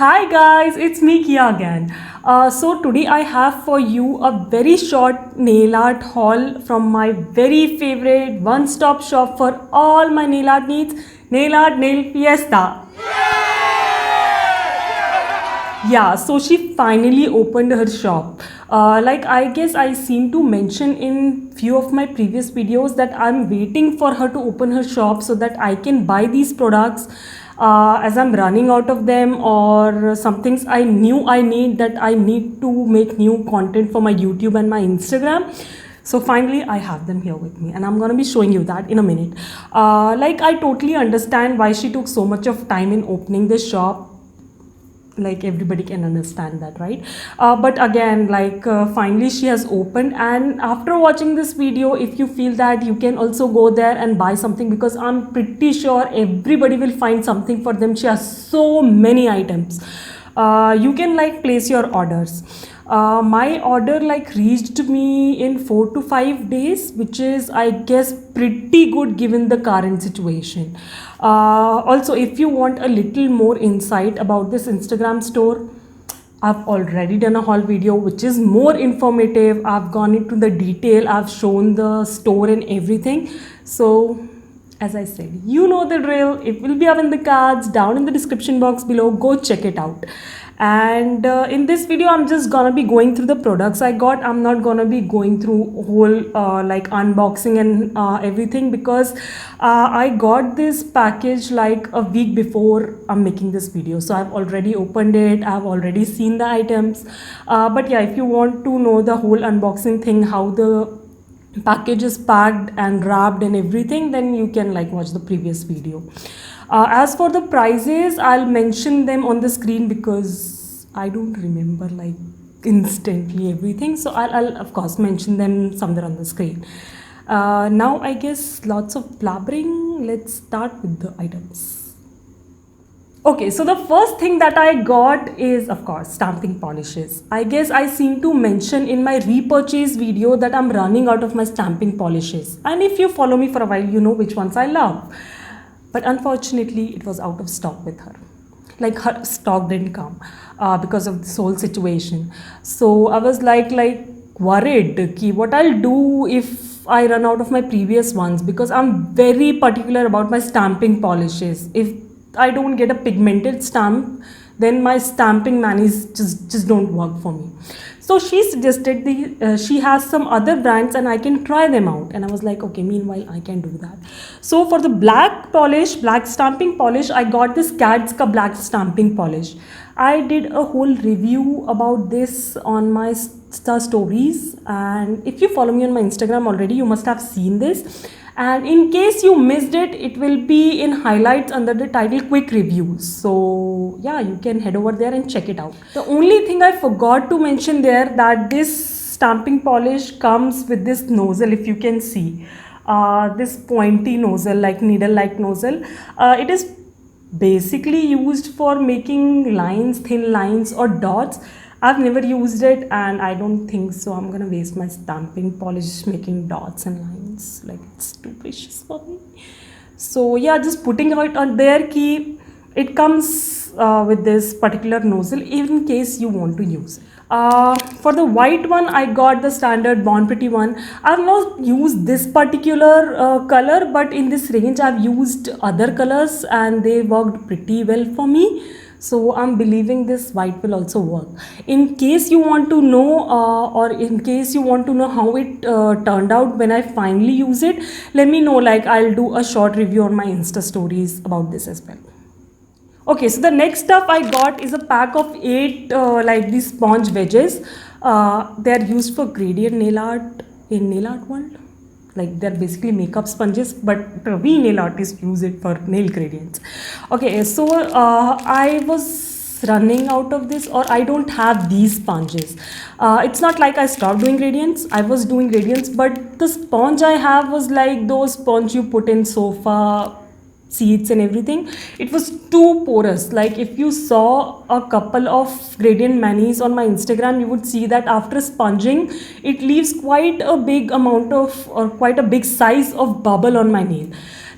Hi guys, it's me Kia again. So today I have for you a very short nail art haul from my very favorite one-stop shop for all my nail art needs, Nail Art Nail Fiesta. Yeah, so she finally opened her shop. Like I guess I seem to mention in few of my previous videos that I'm waiting for her to open her shop so that I can buy these products as I'm running out of them, or some things I knew I need, that I need to make new content for my YouTube and my Instagram. So finally I have them here with me and I'm gonna be showing you that in a minute. Like I totally understand why she took so much of time in opening this shop. Like everybody can understand that, right? But again, like finally she has opened, and after watching this video, if you feel that, you can also go there and buy something, because I'm pretty sure everybody will find something for them. She has so many items. You can like place your orders. My order like reached me in 4 to 5 days, which is I guess pretty good given the current situation. Also, if you want a little more insight about this Instagram store, I've already done a haul video which is more informative. I've gone into the detail, I've shown the store and everything. So as I said, you know the drill. It will be up in the cards, down in the description box below. Go check it out. And in this video I'm just gonna be going through the products I got. I'm not gonna be going through whole like unboxing and everything, because I got this package like a week before I'm making this video, so I've already opened it, I've already seen the items. But yeah, if you want to know the whole unboxing thing, how the package is packed and wrapped and everything, then you can like watch the previous video. As for the prices, I'll mention them on the screen because I don't remember like instantly everything, so I'll of course mention them somewhere on the screen. Now I guess lots of blabbering, let's start with the items. Okay, so the first thing that I got is of course stamping polishes. I guess I seem to mention in my repurchase video that I'm running out of my stamping polishes, and if you follow me for a while, you know which ones I love. But unfortunately it was out of stock with her. Like her stock didn't come because of this whole situation. So I was like worried ki what I'll do if I run out of my previous ones, because I'm very particular about my stamping polishes. If I don't get a pigmented stamp, then my stamping manis just don't work for me. So she suggested she has some other brands and I can try them out, and I was like, okay, meanwhile I can do that. So for the black stamping polish, I got this CAD's ka black stamping polish. I did a whole review about this on my stories, and if you follow me on my Instagram already, you must have seen this. And in case you missed it, it will be in highlights under the title quick reviews. So yeah, you can head over there and check it out. The only thing I forgot to mention there, that this stamping polish comes with this nozzle, if you can see. This pointy nozzle, like needle like nozzle. It is basically used for making lines, thin lines or dots. I've never used it and I don't think so I'm gonna waste my stamping polish making dots and lines. Like, it's too precious for me. So yeah, just putting it on there key. It comes with this particular nozzle in case you want to use it. For the white one, I got the standard Born Pretty one. I've not used this particular color, but in this range I've used other colors and they worked pretty well for me. So I'm believing this white will also work. In case you want to know or in case you want to know how it turned out when I finally use it, let me know. Like, I'll do a short review on my Insta stories about this as well. Okay, so the next stuff I got is a pack of 8 like these sponge wedges. They are used for gradient nail art in nail art world. Like, they're basically makeup sponges, but we nail artists use it for nail gradients. Okay, so I was running out of this, or I don't have these sponges. It's not like I stopped doing gradients. I was doing gradients, but the sponge I have was like those sponge you put in sofa seats and everything. It was too porous. Like, if you saw a couple of gradient manis on my Instagram, you would see that after sponging, it leaves quite a big amount of, or quite a big size of bubble on my nail.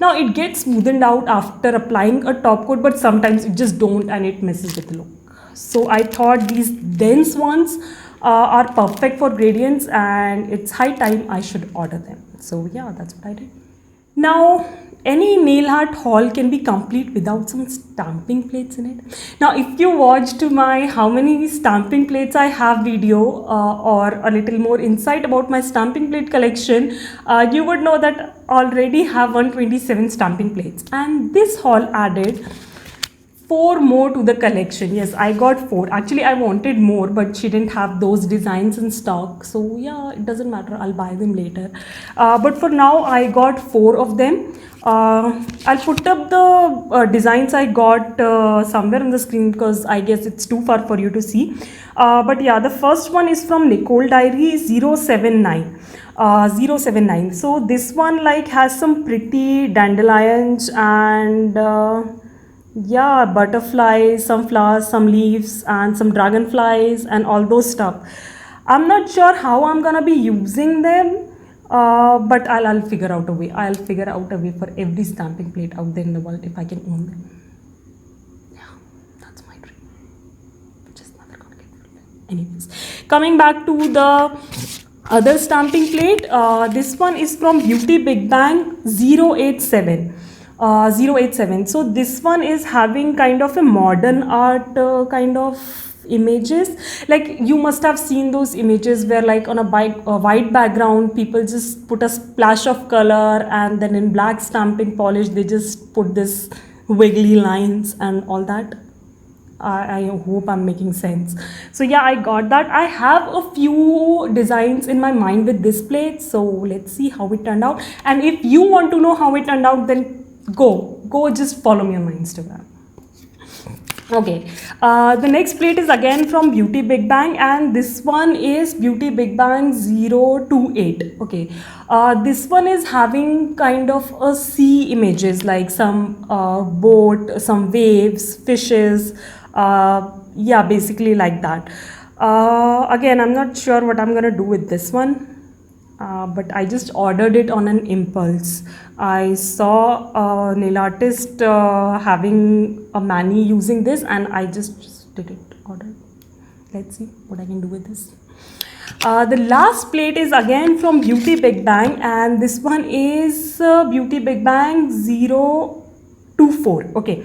Now it gets smoothened out after applying a top coat, but sometimes it just don't and it messes with the look. So I thought these dense ones are perfect for gradients, and it's high time I should order them. So yeah, that's what I did. Now, any nail art haul can be complete without some stamping plates in it. Now, if you watched my how many stamping plates I have video or a little more insight about my stamping plate collection, you would know that already have 127 stamping plates, and this haul added 4 more to the collection. Yes, I got 4. Actually, I wanted more, but she didn't have those designs in stock. So yeah, it doesn't matter. I'll buy them later. But for now, I got 4 of them. I'll put up the designs I got somewhere on the screen because I guess it's too far for you to see. But yeah, the first one is from Nicole Diary 079. 079. So this one like has some pretty dandelions and yeah, butterflies, some flowers, some leaves, and some dragonflies, and all those stuff. I'm not sure how I'm gonna be using them, but I'll figure out a way. I'll figure out a way for every stamping plate out there in the world if I can own them. Yeah, that's my dream, which is never gonna get fulfilled. Anyways, coming back to the other stamping plate, this one is from Beauty Big Bang 087. 087. So this one is having kind of a modern art kind of images. Like you must have seen those images where like on a white background people just put a splash of color, and then in black stamping polish they just put this wiggly lines and all that. I hope I'm making sense. So yeah, I got that. I have a few designs in my mind with this plate, so let's see how it turned out. And if you want to know how it turned out, then go just follow me on my Instagram. Okay, the next plate is again from Beauty Big Bang, and this one is Beauty Big Bang 028. Okay, this one is having kind of a sea images, like some boat, some waves, fishes, yeah, basically like that. Again, I'm not sure what I'm gonna do with this one. But I just ordered it on an impulse. I saw a nail artist having a mani using this, and I just did it, ordered. Let's see what I can do with this. The last plate is again from Beauty Big Bang, and this one is Beauty Big Bang 024. Okay,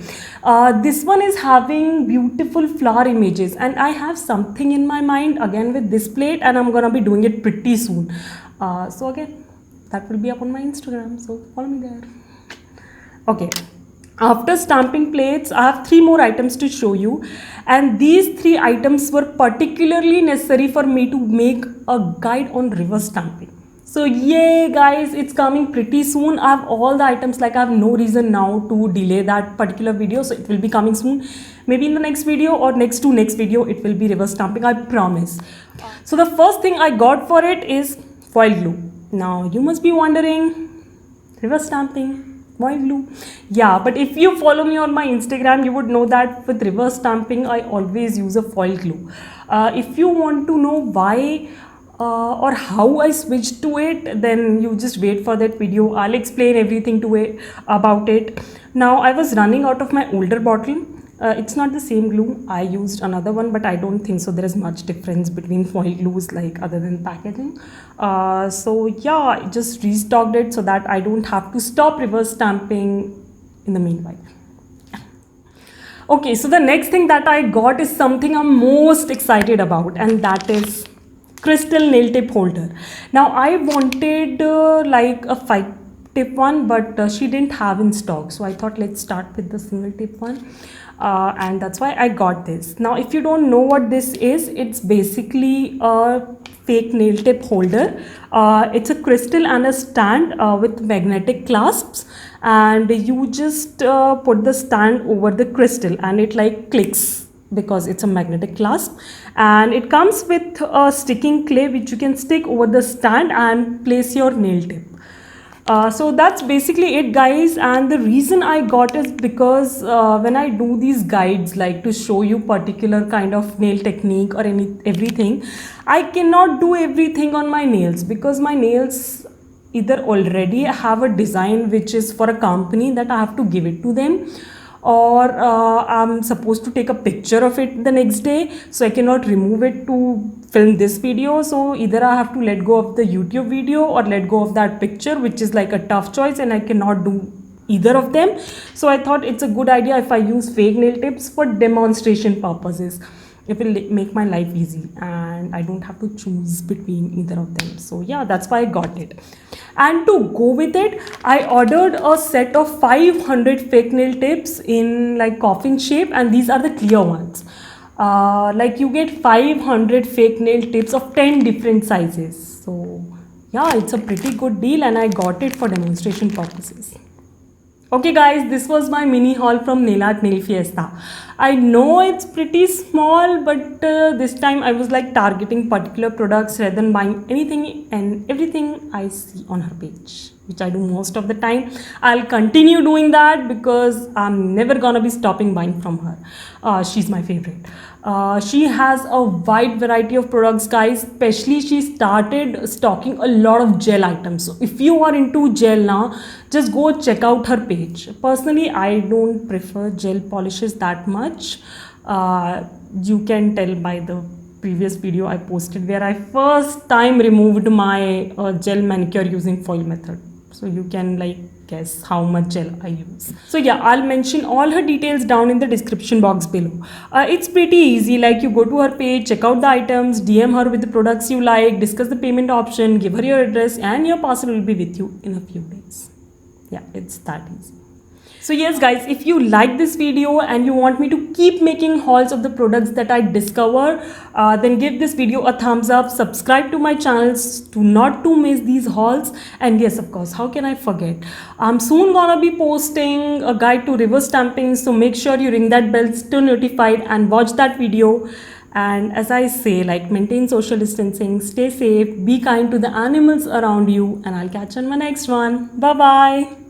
this one is having beautiful flower images, and I have something in my mind again with this plate, and I'm gonna be doing it pretty soon. So again, that will be up on my Instagram, so follow me there. Okay, after stamping plates, I have 3 more items to show you, and these 3 items were particularly necessary for me to make a guide on reverse stamping. So yay guys, it's coming pretty soon. I have all the items, like I have no reason now to delay that particular video, so it will be coming soon. Maybe in the next video or next to next video it will be reverse stamping, I promise. So the first thing I got for it is foil glue. Now you must be wondering, reverse stamping, foil glue? Yeah, but if you follow me on my Instagram, you would know that with reverse stamping I always use a foil glue. If you want to know why or how I switched to it, then you just wait for that video. I'll explain everything to it about it. Now I was running out of my older bottle. It's not the same glue. I used another one, but I don't think so there is much difference between foil glues, like other than packaging. So yeah, I just restocked it so that I don't have to stop reverse stamping in the meanwhile. Okay, so the next thing that I got is something I'm most excited about, and that is crystal nail tip holder. Now I wanted like a 5-tip one, but she didn't have in stock, so I thought let's start with the single tip one. And that's why I got this. Now if you don't know what this is, it's basically a fake nail tip holder. It's a crystal and a stand with magnetic clasps, and you just put the stand over the crystal and it like clicks because it's a magnetic clasp, and it comes with a sticking clay which you can stick over the stand and place your nail tip. So that's basically it guys, and the reason I got is because when I do these guides, like to show you particular kind of nail technique or everything, I cannot do everything on my nails because my nails either already have a design which is for a company that I have to give it to them, or I'm supposed to take a picture of it the next day, so I cannot remove it to film this video. So either I have to let go of the YouTube video or let go of that picture, which is like a tough choice, and I cannot do either of them. So I thought it's a good idea if I use fake nail tips for demonstration purposes. It will make my life easy and I don't have to choose between either of them. So yeah, that's why I got it. And to go with it, I ordered a set of 500 fake nail tips in like coffin shape, and these are the clear ones. Like you get 500 fake nail tips of 10 different sizes. So yeah, it's a pretty good deal and I got it for demonstration purposes. Okay guys, this was my mini haul from Nail Art Nail Fiesta. I know it's pretty small, but this time I was like targeting particular products rather than buying anything and everything I see on her page, which I do most of the time. I'll continue doing that because I'm never gonna be stopping buying from her. She's my favorite. She has a wide variety of products, guys. Especially she started stocking a lot of gel items. So if you are into gel now, just go check out her page. Personally, I don't prefer gel polishes that much. You can tell by the previous video I posted where I first time removed my gel manicure using foil method. So you can like guess how much gel I use. So yeah, I'll mention all her details down in the description box below. It's pretty easy, like you go to her page, check out the items, DM her with the products you like, discuss the payment option, give her your address, and your parcel will be with you in a few days. Yeah, it's that easy. So yes guys, if you like this video and you want me to keep making hauls of the products that I discover, then give this video a thumbs up, subscribe to my channels to not to miss these hauls, and yes, of course, how can I forget, I'm soon gonna be posting a guide to reverse stamping, so make sure you ring that bell, stay notified and watch that video. And as I say, like, maintain social distancing, stay safe, be kind to the animals around you, and I'll catch you on my next one. Bye bye.